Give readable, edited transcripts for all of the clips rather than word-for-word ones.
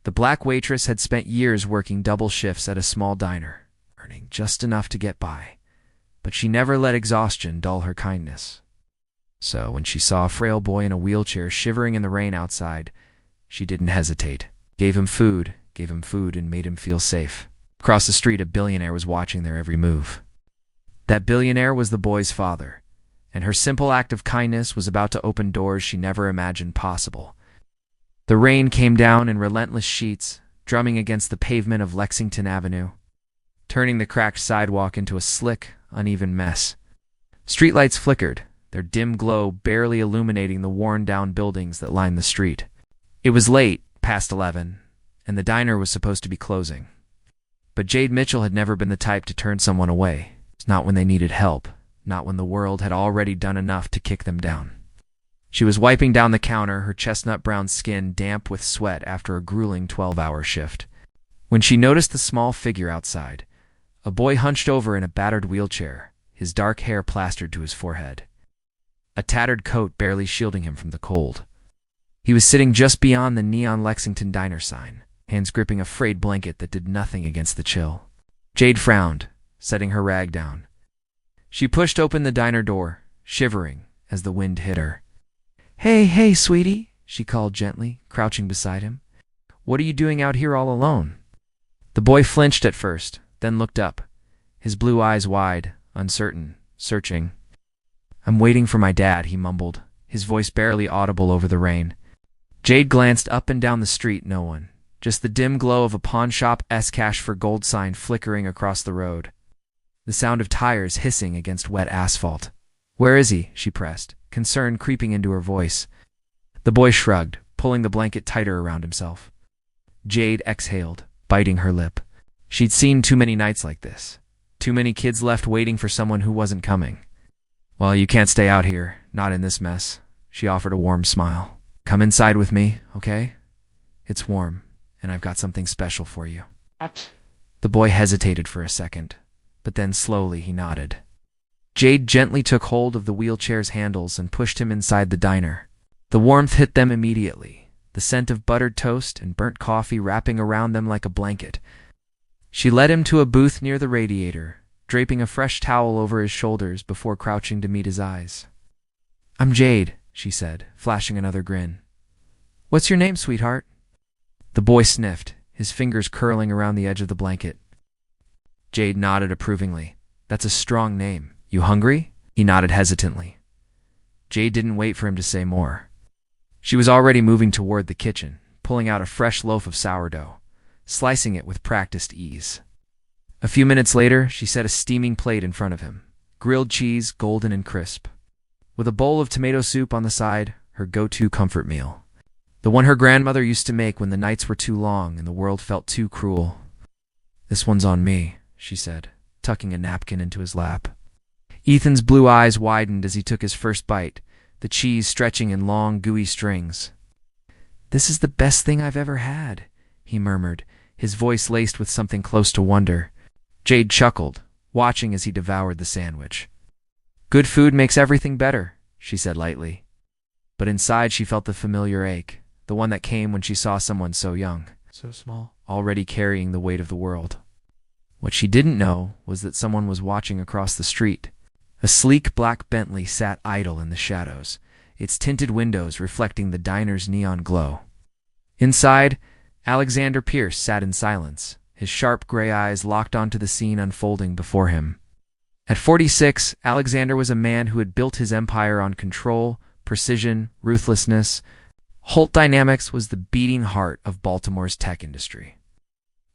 The black waitress had spent years working double shifts at a small diner, earning just enough to get by, but she never let exhaustion dull her kindness. So when she saw a frail boy in a wheelchair shivering in the rain outside, she didn't hesitate. Gave him food, and made him feel safe. Across the street, a billionaire was watching their every move. That billionaire was the boy's father, and her simple act of kindness was about to open doors she never imagined possible. The rain came down in relentless sheets, drumming against the pavement of Lexington Avenue, turning the cracked sidewalk into a slick, uneven mess. Streetlights flickered, their dim glow barely illuminating the worn-down buildings that lined the street. It was late, past 11, and the diner was supposed to be closing. But Jade Mitchell had never been the type to turn someone away, not when they needed help, not when the world had already done enough to kick them down. She was wiping down the counter, her chestnut-brown skin damp with sweat after a grueling 12-hour shift, when she noticed the small figure outside, a boy hunched over in a battered wheelchair, his dark hair plastered to his forehead, a tattered coat barely shielding him from the cold. He was sitting just beyond the neon Lexington Diner sign, hands gripping a frayed blanket that did nothing against the chill. Jade frowned, setting her rag down. She pushed open the diner door, shivering as the wind hit her. Hey, sweetie," she called gently, crouching beside him. "What are you doing out here all alone?" The boy flinched at first, then looked up, his blue eyes wide, uncertain, searching. "I'm waiting for my dad," he mumbled, his voice barely audible over the rain. Jade glanced up and down the street, no one, just the dim glow of a pawn shop cash for gold sign flickering across the road. The sound of tires hissing against wet asphalt. "Where is he?" she pressed, concern creeping into her voice. The boy shrugged, pulling the blanket tighter around himself. Jade exhaled, biting her lip. She'd seen too many nights like this. Too many kids left waiting for someone who wasn't coming. "Well, you can't stay out here, not in this mess," she offered a warm smile. "Come inside with me, okay? It's warm, and I've got something special for you." The boy hesitated for a second, but then slowly he nodded. Jade gently took hold of the wheelchair's handles and pushed him inside the diner. The warmth hit them immediately, the scent of buttered toast and burnt coffee wrapping around them like a blanket. She led him to a booth near the radiator, draping a fresh towel over his shoulders before crouching to meet his eyes. "I'm Jade," she said, flashing another grin. "What's your name, sweetheart?" The boy sniffed, his fingers curling around the edge of the blanket. Jade nodded approvingly. "That's a strong name. You hungry?" He nodded hesitantly. Jade didn't wait for him to say more. She was already moving toward the kitchen, pulling out a fresh loaf of sourdough, slicing it with practiced ease. A few minutes later, she set a steaming plate in front of him, grilled cheese, golden and crisp, with a bowl of tomato soup on the side, her go-to comfort meal. The one her grandmother used to make when the nights were too long and the world felt too cruel. "This one's on me," she said, tucking a napkin into his lap. Ethan's blue eyes widened as he took his first bite, the cheese stretching in long, gooey strings. "This is the best thing I've ever had," he murmured, his voice laced with something close to wonder. Jade chuckled, watching as he devoured the sandwich. "Good food makes everything better," she said lightly. But inside she felt the familiar ache, the one that came when she saw someone so young, so small, already carrying the weight of the world. What she didn't know was that someone was watching across the street. A sleek black Bentley sat idle in the shadows, its tinted windows reflecting the diner's neon glow. Inside, Alexander Pierce sat in silence, his sharp gray eyes locked onto the scene unfolding before him. At 46, Alexander was a man who had built his empire on control, precision, ruthlessness. Holt Dynamics was the beating heart of Baltimore's tech industry.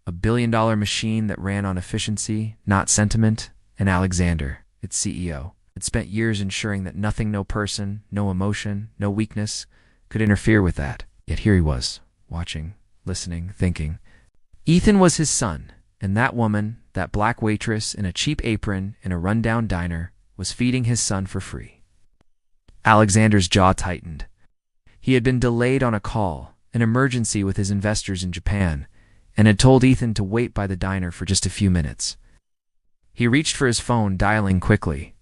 A billion-dollar machine that ran on efficiency, not sentiment, and Alexander, its CEO, had spent years ensuring that nothing, no person, no emotion, no weakness could interfere with that. Yet here he was, watching, listening, thinking. Ethan was his son, and that woman, that black waitress in a cheap apron in a rundown diner, was feeding his son for free. Alexander's jaw tightened. He had been delayed on a call, an emergency with his investors in Japan, and had told Ethan to wait by the diner for just a few minutes. He reached for his phone, dialing quickly.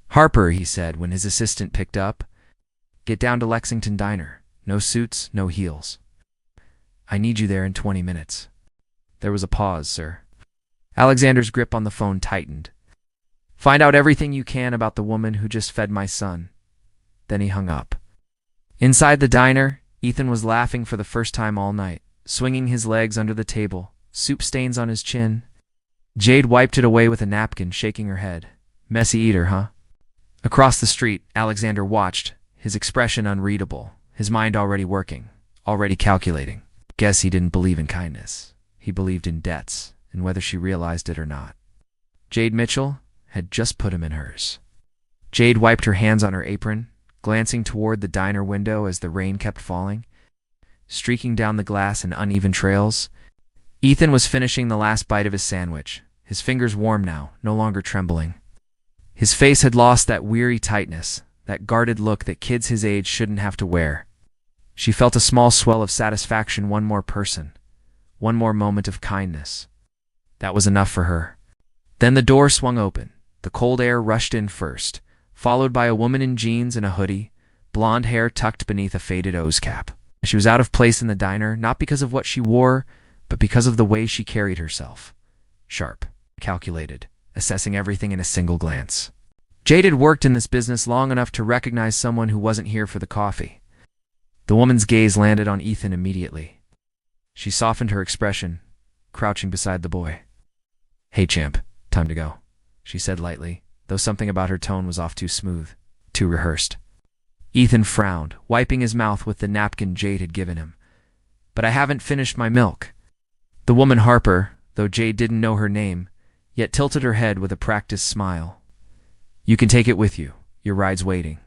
"Harper," he said when his assistant picked up. "Get down to Lexington Diner. No suits, no heels." I need you there in 20 minutes. There was a pause, sir. Alexander's grip on the phone tightened. Find out everything you can about the woman who just fed my son. Then he hung up. Inside the diner, Ethan was laughing for the first time all night, swinging his legs under the table, soup stains on his chin. Jade wiped it away with a napkin, shaking her head. Messy eater, huh? Across the street, Alexander watched, his expression unreadable, his mind already working, already calculating. Guess he didn't believe in kindness. He believed in debts, and whether she realized it or not. Jade Mitchell had just put him in hers. Jade wiped her hands on her apron, glancing toward the diner window as the rain kept falling, streaking down the glass in uneven trails. Ethan was finishing the last bite of his sandwich, his fingers warm now, no longer trembling. His face had lost that weary tightness, that guarded look that kids his age shouldn't have to wear. She felt a small swell of satisfaction. One more person, one more moment of kindness. That was enough for her. Then the door swung open. The cold air rushed in first, followed by a woman in jeans and a hoodie, blonde hair tucked beneath a faded O's cap. She was out of place in the diner, not because of what she wore, but because of the way she carried herself. Sharp, calculated, assessing everything in a single glance. Jade had worked in this business long enough to recognize someone who wasn't here for the coffee. The woman's gaze landed on Ethan immediately. She softened her expression, crouching beside the boy. Hey, champ, time to go, she said lightly, though something about her tone was off too smooth, too rehearsed. Ethan frowned, wiping his mouth with the napkin Jade had given him. But I haven't finished my milk. The woman Harper, though Jade didn't know her name, yet tilted her head with a practiced smile. You can take it with you. Your ride's waiting.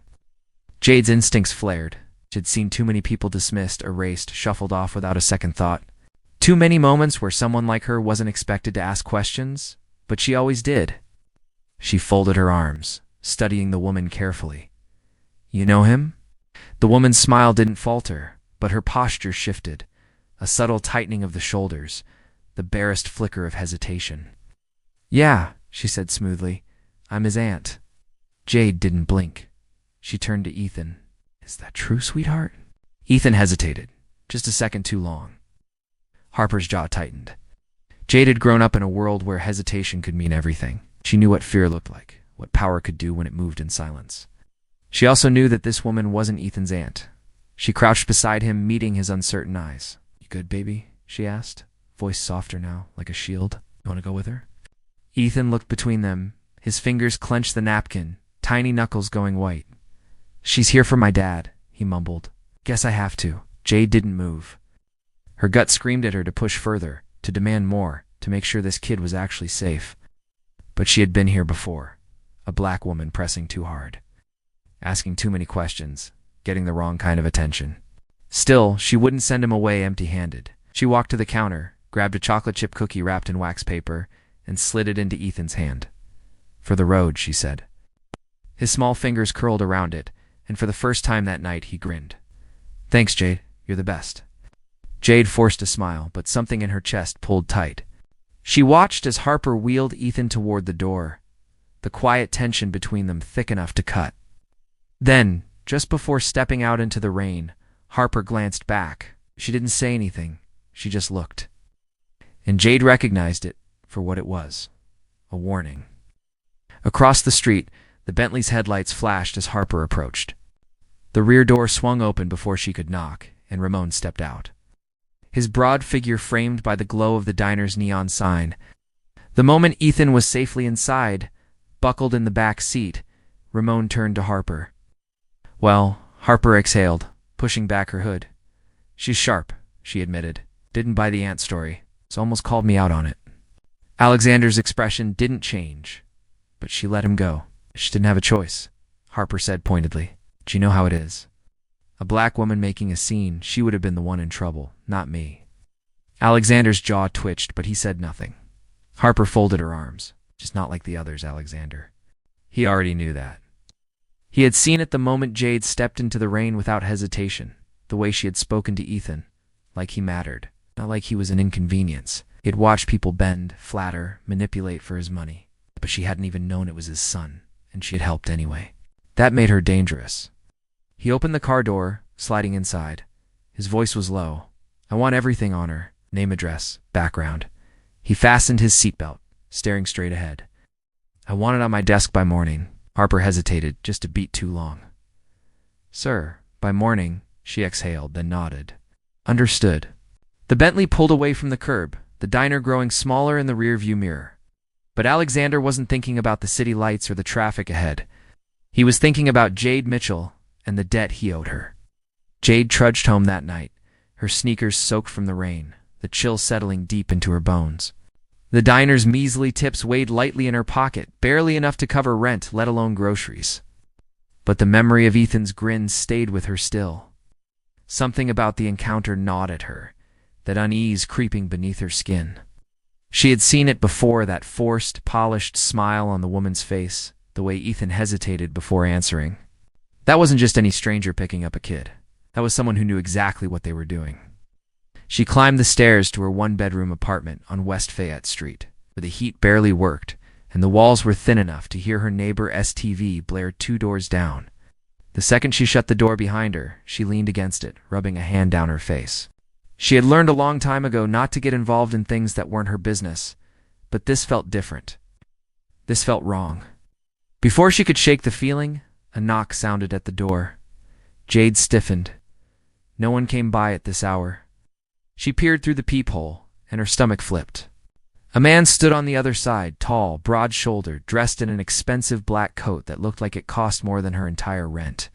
Jade's instincts flared. She'd seen too many people dismissed, erased, shuffled off without a second thought. Too many moments where someone like her wasn't expected to ask questions, but she always did. She folded her arms, studying the woman carefully. You know him? The woman's smile didn't falter, but her posture shifted, a subtle tightening of the shoulders, the barest flicker of hesitation. Yeah, she said smoothly. I'm his aunt. Jade didn't blink. She turned to Ethan. Is that true, sweetheart? Ethan hesitated, just a second too long. Harper's jaw tightened. Jade had grown up in a world where hesitation could mean everything. She knew what fear looked like, what power could do when it moved in silence. She also knew that this woman wasn't Ethan's aunt. She crouched beside him, meeting his uncertain eyes. You good, baby? She asked, voice softer now, like a shield. You want to go with her? Ethan looked between them. His fingers clenched the napkin, tiny knuckles going white. She's here for my dad, he mumbled. Guess I have to. Jade didn't move. Her gut screamed at her to push further, to demand more, to make sure this kid was actually safe. But she had been here before. A black woman pressing too hard. Asking too many questions, getting the wrong kind of attention. Still, she wouldn't send him away empty-handed. She walked to the counter, grabbed a chocolate chip cookie wrapped in wax paper, and slid it into Ethan's hand. For the road, she said. His small fingers curled around it, and for the first time that night he grinned. Thanks, Jade. You're the best. Jade forced a smile, but something in her chest pulled tight. She watched as Harper wheeled Ethan toward the door, the quiet tension between them thick enough to cut. Then, just before stepping out into the rain, Harper glanced back. She didn't say anything. She just looked. And Jade recognized it for what it was. A warning. Across the street, the Bentley's headlights flashed as Harper approached. The rear door swung open before she could knock, and Ramon stepped out. His broad figure framed by the glow of the diner's neon sign. The moment Ethan was safely inside, buckled in the back seat, Ramon turned to Harper. Well, Harper exhaled, pushing back her hood. She's sharp, she admitted. Didn't buy the aunt story, so almost called me out on it. Alexander's expression didn't change, but she let him go. She didn't have a choice, Harper said pointedly. Do you know how it is? A black woman making a scene, she would have been the one in trouble, not me. Alexander's jaw twitched, but he said nothing. Harper folded her arms. Just not like the others, Alexander. He already knew that. He had seen it the moment Jade stepped into the rain without hesitation, the way she had spoken to Ethan, like he mattered, not like he was an inconvenience. He had watched people bend, flatter, manipulate for his money, but she hadn't even known it was his son, and she had helped anyway. That made her dangerous. He opened the car door, sliding inside. His voice was low. I want everything on her. Name, address, background. He fastened his seatbelt, staring straight ahead. I want it on my desk by morning. Harper hesitated, just a beat too long. Sir, by morning, she exhaled, then nodded. Understood. The Bentley pulled away from the curb, the diner growing smaller in the rearview mirror. But Alexander wasn't thinking about the city lights or the traffic ahead. He was thinking about Jade Mitchell and the debt he owed her. Jade trudged home that night, her sneakers soaked from the rain, the chill settling deep into her bones. The diner's measly tips weighed lightly in her pocket, barely enough to cover rent, let alone groceries. But the memory of Ethan's grin stayed with her still. Something about the encounter gnawed at her, that unease creeping beneath her skin. She had seen it before, that forced, polished smile on the woman's face, the way Ethan hesitated before answering. That wasn't just any stranger picking up a kid. That was someone who knew exactly what they were doing. She climbed the stairs to her one-bedroom apartment on West Fayette Street, where the heat barely worked, and the walls were thin enough to hear her neighbor's TV blare 2 doors down. The second she shut the door behind her, she leaned against it, rubbing a hand down her face. She had learned a long time ago not to get involved in things that weren't her business, but this felt different. This felt wrong. Before she could shake the feeling, a knock sounded at the door. Jade stiffened. No one came by at this hour. She peered through the peephole, and her stomach flipped. A man stood on the other side, tall, broad-shouldered, dressed in an expensive black coat that looked like it cost more than her entire rent.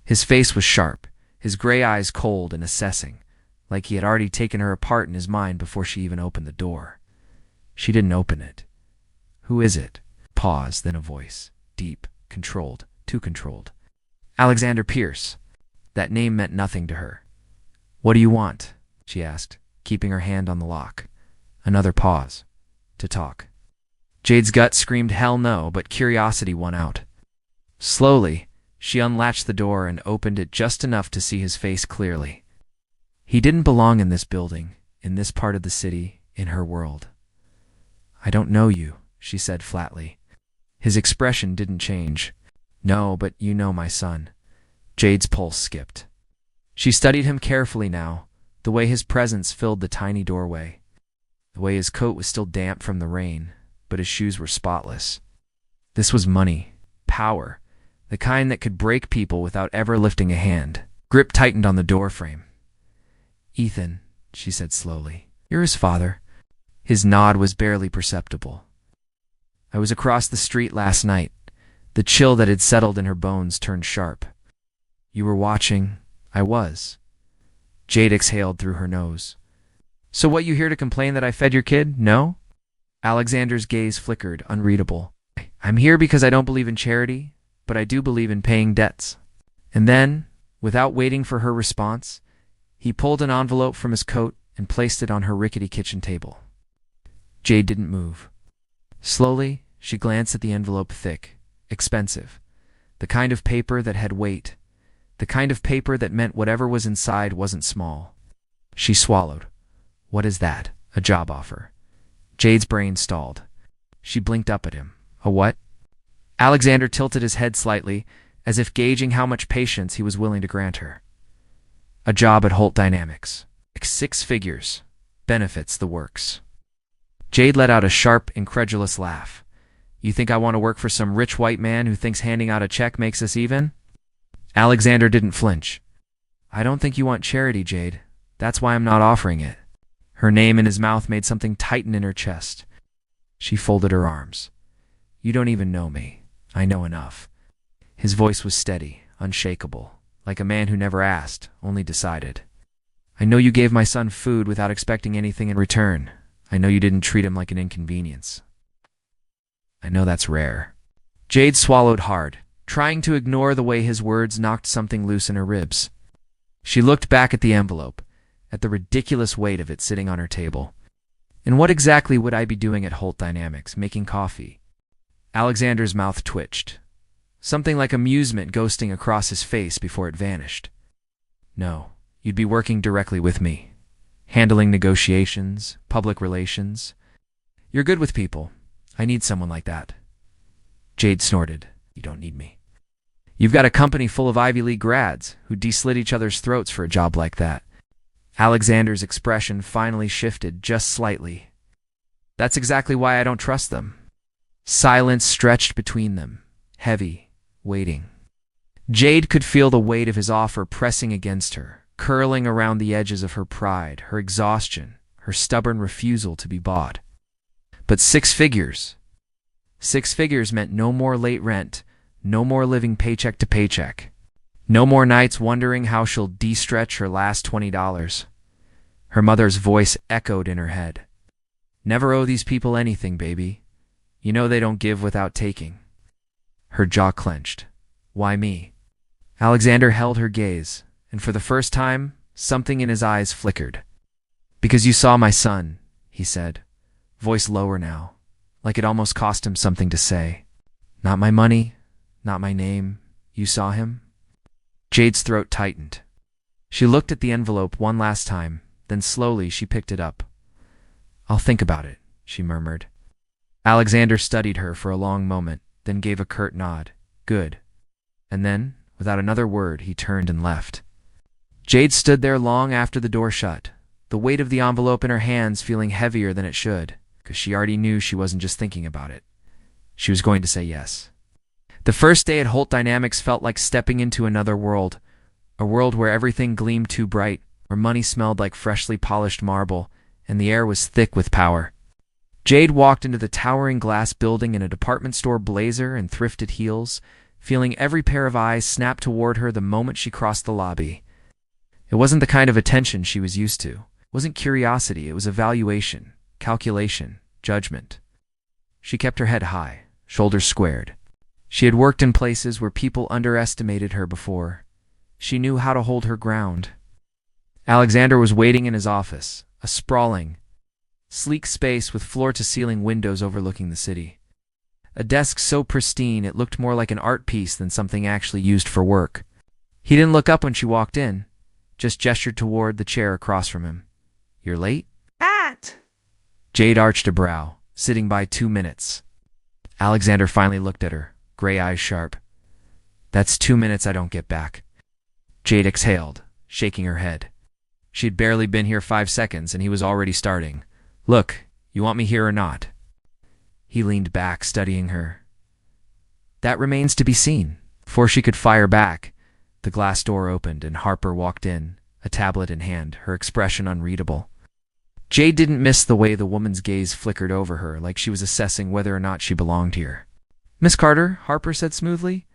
His face was sharp, his gray eyes cold and assessing, like he had already taken her apart in his mind before she even opened the door. She didn't open it. Who is it? Pause, then a voice. Deep, controlled, too controlled. Alexander Pierce. That name meant nothing to her. What do you want? She asked, keeping her hand on the lock. Another pause. To talk. Jade's gut screamed hell no, but curiosity won out. Slowly, she unlatched the door and opened it just enough to see his face clearly. He didn't belong in this building, in this part of the city, in her world. I don't know you, she said flatly. His expression didn't change. No, but you know my son. Jade's pulse skipped. She studied him carefully now, the way his presence filled the tiny doorway, the way his coat was still damp from the rain, but his shoes were spotless. This was money, power, the kind that could break people without ever lifting a hand. Grip tightened on the doorframe. Ethan, she said slowly, you're his father. His nod was barely perceptible. I was across the street last night. The chill that had settled in her bones turned sharp. You were watching. I was. Jade exhaled through her nose. So what, you here to complain that I fed your kid? No? Alexander's gaze flickered, unreadable. I'm here because I don't believe in charity, but I do believe in paying debts. And then, without waiting for her response, he pulled an envelope from his coat and placed it on her rickety kitchen table. Jade didn't move. Slowly, she glanced at the envelope. Thick, expensive, the kind of paper that had weight, the kind of paper that meant whatever was inside wasn't small. She swallowed. What is that? A job offer. Jade's brain stalled. She blinked up at him. A what? Alexander tilted his head slightly, as if gauging how much patience he was willing to grant her. A job at Holt Dynamics. 6 figures. Benefits, the works. Jade let out a sharp, incredulous laugh. You think I want to work for some rich white man who thinks handing out a check makes us even? Alexander didn't flinch. I don't think you want charity, Jade. That's why I'm not offering it. Her name in his mouth made something tighten in her chest. She folded her arms. You don't even know me. I know enough. His voice was steady, unshakable, like a man who never asked, only decided. I know you gave my son food without expecting anything in return. I know you didn't treat him like an inconvenience. I know that's rare. Jade swallowed hard, trying to ignore the way his words knocked something loose in her ribs. She looked back at the envelope, at the ridiculous weight of it sitting on her table. And what exactly would I be doing at Holt Dynamics, making coffee? Alexander's mouth twitched, something like amusement ghosting across his face before it vanished. No, you'd be working directly with me, handling negotiations, public relations. You're good with people. I need someone like that. Jade snorted. You don't need me. You've got a company full of Ivy League grads who de-slit each other's throats for a job like that. Alexander's expression finally shifted just slightly. That's exactly why I don't trust them. Silence stretched between them, heavy, waiting. Jade could feel the weight of his offer pressing against her, curling around the edges of her pride, her exhaustion, her stubborn refusal to be bought. But 6 figures. 6 figures meant no more late rent, no more living paycheck to paycheck. No more nights wondering how she'll de-stretch her last $20. Her mother's voice echoed in her head. Never owe these people anything, baby. You know they don't give without taking. Her jaw clenched. Why me? Alexander held her gaze, and for the first time, something in his eyes flickered. Because you saw my son, he said, voice lower now, like it almost cost him something to say. Not my money, not my name. You saw him? Jade's throat tightened. She looked at the envelope one last time, then slowly she picked it up. I'll think about it, she murmured. Alexander studied her for a long moment, then gave a curt nod. Good. And then, without another word, he turned and left. Jade stood there long after the door shut, the weight of the envelope in her hands feeling heavier than it should, because she already knew she wasn't just thinking about it. She was going to say yes. The first day at Holt Dynamics felt like stepping into another world, a world where everything gleamed too bright, where money smelled like freshly polished marble, and the air was thick with power. Jade walked into the towering glass building in a department store blazer and thrifted heels, feeling every pair of eyes snap toward her the moment she crossed the lobby. It wasn't the kind of attention she was used to. It wasn't curiosity, it was evaluation, calculation, judgment. She kept her head high, shoulders squared. She had worked in places where people underestimated her before. She knew how to hold her ground. Alexander was waiting in his office, a sprawling, sleek space with floor-to-ceiling windows overlooking the city. A desk so pristine it looked more like an art piece than something actually used for work. He didn't look up when she walked in, just gestured toward the chair across from him. You're late? Jade arched a brow, sitting by 2 minutes. Alexander finally looked at her, gray eyes sharp. That's 2 minutes I don't get back. Jade exhaled, shaking her head. She'd barely been here 5 seconds, and he was already starting. Look, you want me here or not? He leaned back, studying her. That remains to be seen. Before she could fire back, the glass door opened and Harper walked in, a tablet in hand, her expression unreadable. Jade didn't miss the way the woman's gaze flickered over her, like she was assessing whether or not she belonged here. Miss Carter, Harper said smoothly.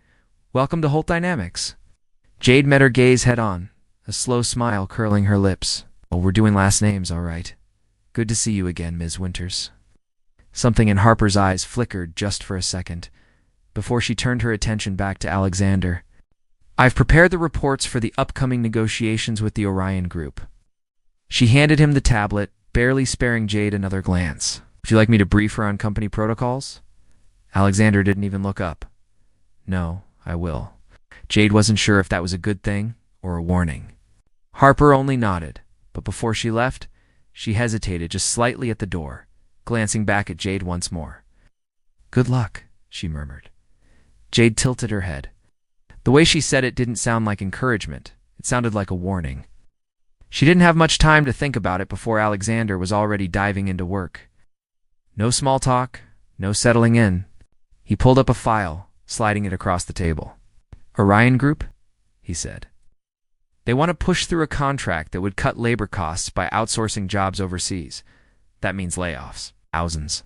Welcome to Holt Dynamics. Jade met her gaze head-on, a slow smile curling her lips. Oh, we're doing last names, all right. Good to see you again, Ms. Winters. Something in Harper's eyes flickered just for a second, before she turned her attention back to Alexander. I've prepared the reports for the upcoming negotiations with the Orion Group. She handed him the tablet, barely sparing Jade another glance. Would you like me to brief her on company protocols? Alexander didn't even look up. No, I will. Jade wasn't sure if that was a good thing or a warning. Harper only nodded, but before she left, she hesitated just slightly at the door, glancing back at Jade once more. Good luck, she murmured. Jade tilted her head. The way she said it didn't sound like encouragement. It sounded like a warning. She didn't have much time to think about it before Alexander was already diving into work. No small talk, no settling in. He pulled up a file, sliding it across the table. Orion Group? He said. They want to push through a contract that would cut labor costs by outsourcing jobs overseas. That means layoffs. Thousands.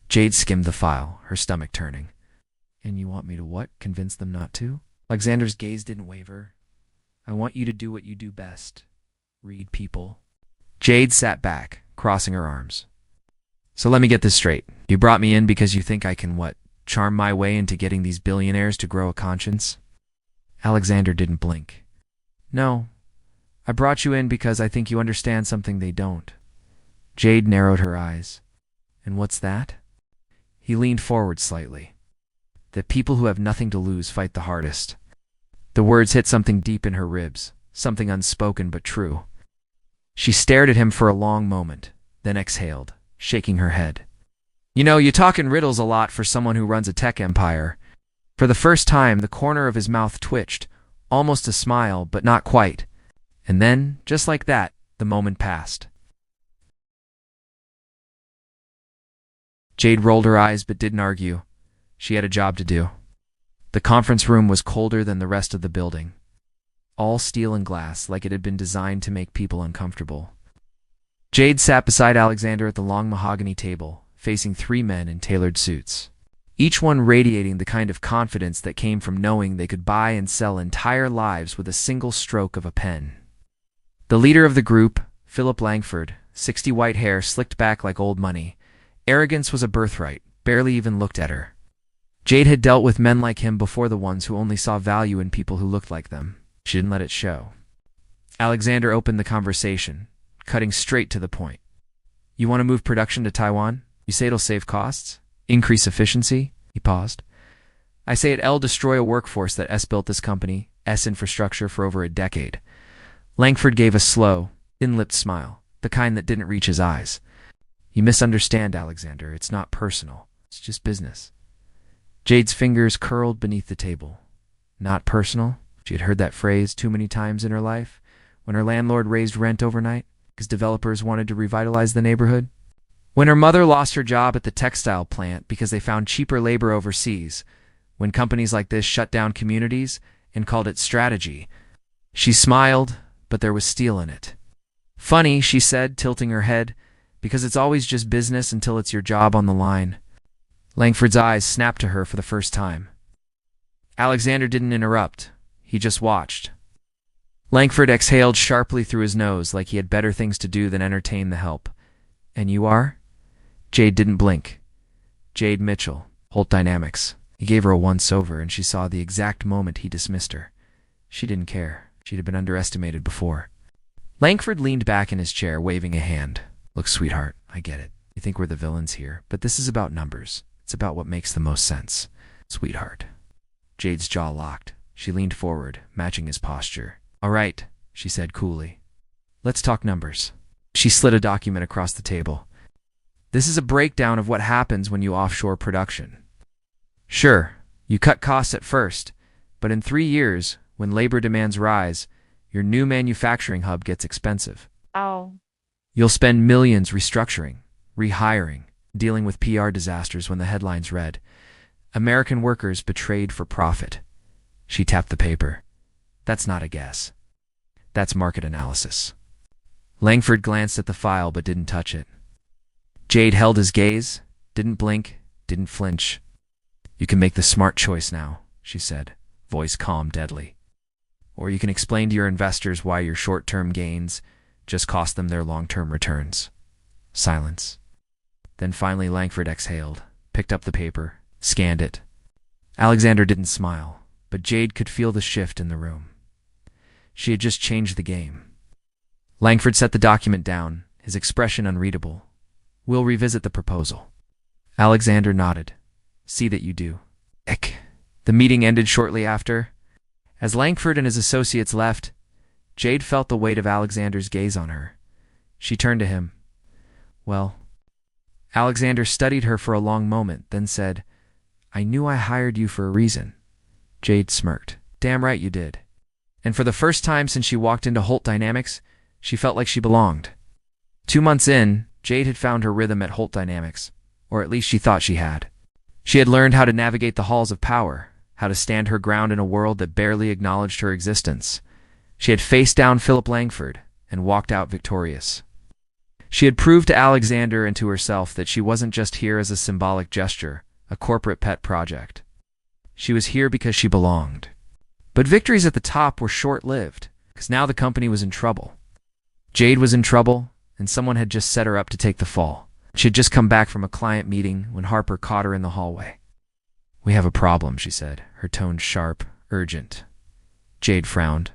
Jade skimmed the file, her stomach turning. And you want me to what? Convince them not to? Alexander's gaze didn't waver. I want you to do what you do best. Read people. Jade sat back, crossing her arms. So let me get this straight. You brought me in because you think I can, what, charm my way into getting these billionaires to grow a conscience? Alexander didn't blink. No, I brought you in because I think you understand something they don't. Jade narrowed her eyes. And what's that? He leaned forward slightly. That people who have nothing to lose fight the hardest. The words hit something deep in her ribs, something unspoken but true. She stared at him for a long moment, then exhaled, shaking her head. You know, you talk in riddles a lot for someone who runs a tech empire. For the first time, the corner of his mouth twitched, almost a smile, but not quite. And then, just like that, The moment passed. Jade rolled her eyes but didn't argue. She had a job to do. The conference room was colder than the rest of the building. All steel and glass, like it had been designed to make people uncomfortable. Jade sat beside Alexander at the long mahogany table, facing 3 men in tailored suits, each one radiating the kind of confidence that came from knowing they could buy and sell entire lives with a single stroke of a pen. The leader of the group, Philip Langford, 60, white hair slicked back like old money. Arrogance was a birthright, barely even looked at her. Jade had dealt with men like him before, the ones who only saw value in people who looked like them. She didn't let it show. Alexander opened the conversation, cutting straight to the point. You want to move production to Taiwan? You say it'll save costs? Increase efficiency? He paused. I say it'll destroy a workforce that built this company, infrastructure for over a decade. Langford gave a slow, thin-lipped smile, the kind that didn't reach his eyes. You misunderstand, Alexander. It's not personal. It's just business. Jade's fingers curled beneath the table. Not personal? She had heard that phrase too many times in her life, when her landlord raised rent overnight because developers wanted to revitalize the neighborhood. When her mother lost her job at the textile plant because they found cheaper labor overseas. When companies like this shut down communities and called it strategy. She smiled, but there was steel in it. Funny, she said, tilting her head, because it's always just business until it's your job on the line. Langford's eyes snapped to her for the first time. Alexander didn't interrupt. He just watched. Langford exhaled sharply through his nose like he had better things to do than entertain the help. And you are? Jade didn't blink. Jade Mitchell, Holt Dynamics. He gave her a once-over, and she saw the exact moment he dismissed her. She didn't care. She'd have been underestimated before. Langford leaned back in his chair, waving a hand. Look, sweetheart, I get it. You think we're the villains here, but this is about numbers. It's about what makes the most sense. Sweetheart. Jade's jaw locked. She leaned forward, matching his posture. All right, she said coolly. Let's talk numbers. She slid a document across the table. This is a breakdown of what happens when you offshore production. Sure, you cut costs at first, but in 3 years, when labor demands rise, your new manufacturing hub gets expensive. Oh. You'll spend millions restructuring, rehiring, dealing with PR disasters when the headlines read, American workers betrayed for profit. She tapped the paper. That's not a guess. That's market analysis. Langford glanced at the file but didn't touch it. Jade held his gaze, didn't blink, didn't flinch. You can make the smart choice now, she said, voice calm, deadly. Or you can explain to your investors why your short-term gains just cost them their long-term returns. Silence. Then finally Langford exhaled, picked up the paper, scanned it. Alexander didn't smile, but Jade could feel the shift in the room. She had just changed the game. Langford set the document down, his expression unreadable. We'll revisit the proposal. Alexander nodded. See that you do. Eck. The meeting ended shortly after. As Langford and his associates left, Jade felt the weight of Alexander's gaze on her. She turned to him. Well, Alexander studied her for a long moment, then said, I knew I hired you for a reason. Jade smirked. Damn right you did. And for the first time since she walked into Holt Dynamics, she felt like she belonged. 2 months in, Jade had found her rhythm at Holt Dynamics, or at least she thought she had. She had learned how to navigate the halls of power, how to stand her ground in a world that barely acknowledged her existence. She had faced down Philip Langford and walked out victorious. She had proved to Alexander and to herself that she wasn't just here as a symbolic gesture, a corporate pet project. She was here because she belonged. But victories at the top were short-lived, because now the company was in trouble. Jade was in trouble, and someone had just set her up to take the fall. She had just come back from a client meeting when Harper caught her in the hallway. We have a problem, she said, her tone sharp, urgent. Jade frowned.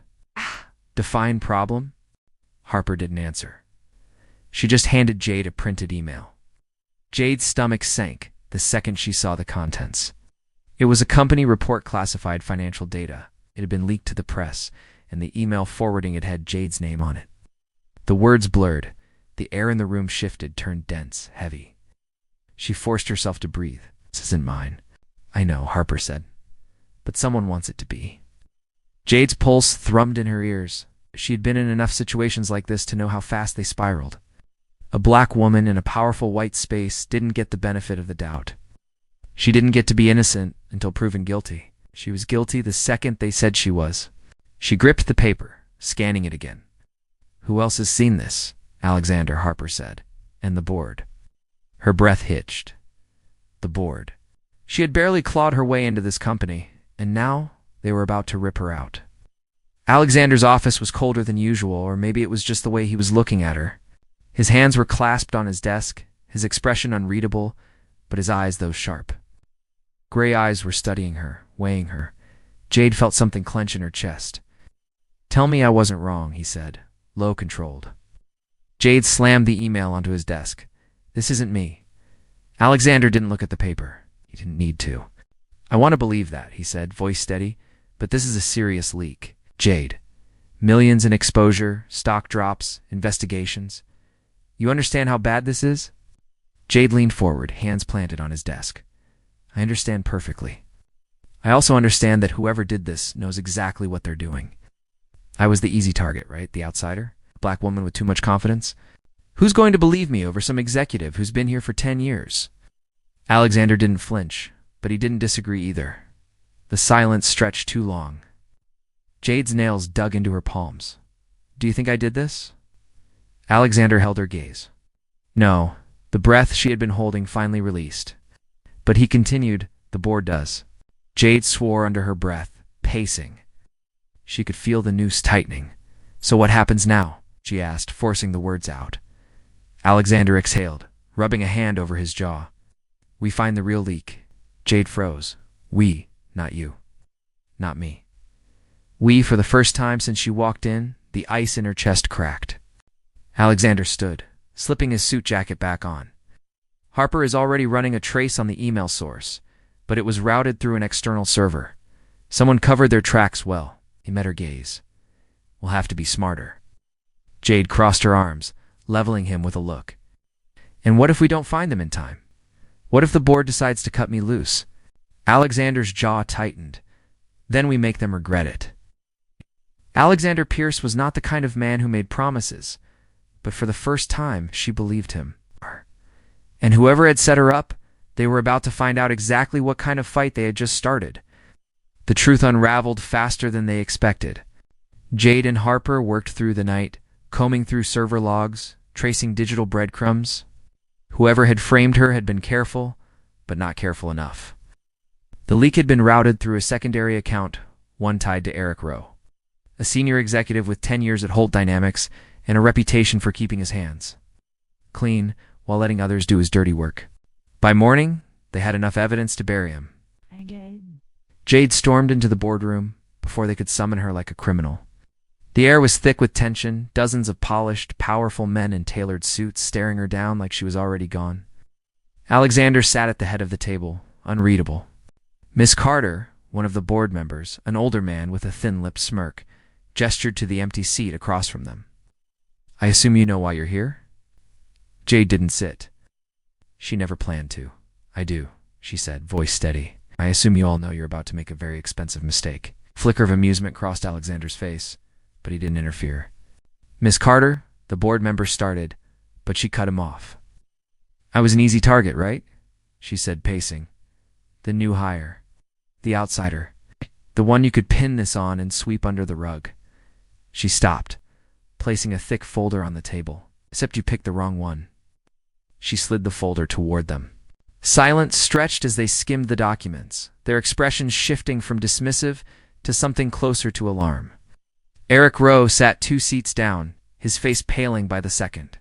Define problem? Harper didn't answer. She just handed Jade a printed email. Jade's stomach sank the second she saw the contents. It was a company report, classified financial data. It had been leaked to the press, and the email forwarding it had Jade's name on it. The words blurred. The air in the room shifted, turned dense, heavy. She forced herself to breathe. This isn't mine. I know, Harper said. But someone wants it to be. Jade's pulse thrummed in her ears. She had been in enough situations like this to know how fast they spiraled. A black woman in a powerful white space didn't get the benefit of the doubt. She didn't get to be innocent until proven guilty. She was guilty the second they said she was. She gripped the paper, scanning it again. "Who else has seen this?" Alexander Harper said. "And the board." Her breath hitched. The board. She had barely clawed her way into this company, and now they were about to rip her out. Alexander's office was colder than usual, or maybe it was just the way he was looking at her. His hands were clasped on his desk, his expression unreadable, but his eyes those sharp. Gray eyes were studying her, weighing her. Jade felt something clench in her chest. "Tell me I wasn't wrong," he said, low controlled. Jade slammed the email onto his desk. "This isn't me." Alexander didn't look at the paper. He didn't need to. "I want to believe that," he said, voice steady, "but this is a serious leak. Jade. Millions in exposure, stock drops, investigations. You understand how bad this is?" Jade leaned forward, hands planted on his desk. "I understand perfectly. I also understand that whoever did this knows exactly what they're doing. I was the easy target, right? The outsider? A black woman with too much confidence? Who's going to believe me over some executive who's been here for 10 years? Alexander didn't flinch, but he didn't disagree either. The silence stretched too long. Jade's nails dug into her palms. "Do you think I did this?" Alexander held her gaze. No, the breath she had been holding finally released. But he continued, "The board does." Jade swore under her breath, pacing. She could feel the noose tightening. "So what happens now?" she asked, forcing the words out. Alexander exhaled, rubbing a hand over his jaw. "We find the real leak." Jade froze. "We, not you. Not me." "We," for the first time since she walked in, the ice in her chest cracked. Alexander stood, slipping his suit jacket back on. "Harper is already running a trace on the email source, but it was routed through an external server. Someone covered their tracks well." He met her gaze. "We'll have to be smarter." Jade crossed her arms, leveling him with a look. "And what if we don't find them in time? What if the board decides to cut me loose?" Alexander's jaw tightened. "Then we make them regret it." Alexander Pierce was not the kind of man who made promises, but for the first time she believed him. And whoever had set her up, they were about to find out exactly what kind of fight they had just started. The truth unraveled faster than they expected. Jade and Harper worked through the night, combing through server logs, tracing digital breadcrumbs. Whoever had framed her had been careful, but not careful enough. The leak had been routed through a secondary account, one tied to Eric Rowe, a senior executive with 10 years at Holt Dynamics and a reputation for keeping his hands clean while letting others do his dirty work. By morning, they had enough evidence to bury him. Jade stormed into the boardroom before they could summon her like a criminal. The air was thick with tension, dozens of polished, powerful men in tailored suits staring her down like she was already gone. Alexander sat at the head of the table, unreadable. Miss Carter, one of the board members, an older man with a thin-lipped smirk, gestured to the empty seat across from them. "I assume you know why you're here?" Jade didn't sit. She never planned to. "I do," she said, voice steady. "I assume you all know you're about to make a very expensive mistake." Flicker of amusement crossed Alexander's face, but he didn't interfere. "Miss Carter," the board member started, but she cut him off. "I was an easy target, right?" she said, pacing. "The new hire. The outsider. The one you could pin this on and sweep under the rug." She stopped, placing a thick folder on the table. "Except you picked the wrong one." She slid the folder toward them. Silence stretched as they skimmed the documents, their expressions shifting from dismissive to something closer to alarm. Eric Rowe sat 2 seats down, his face paling by the second.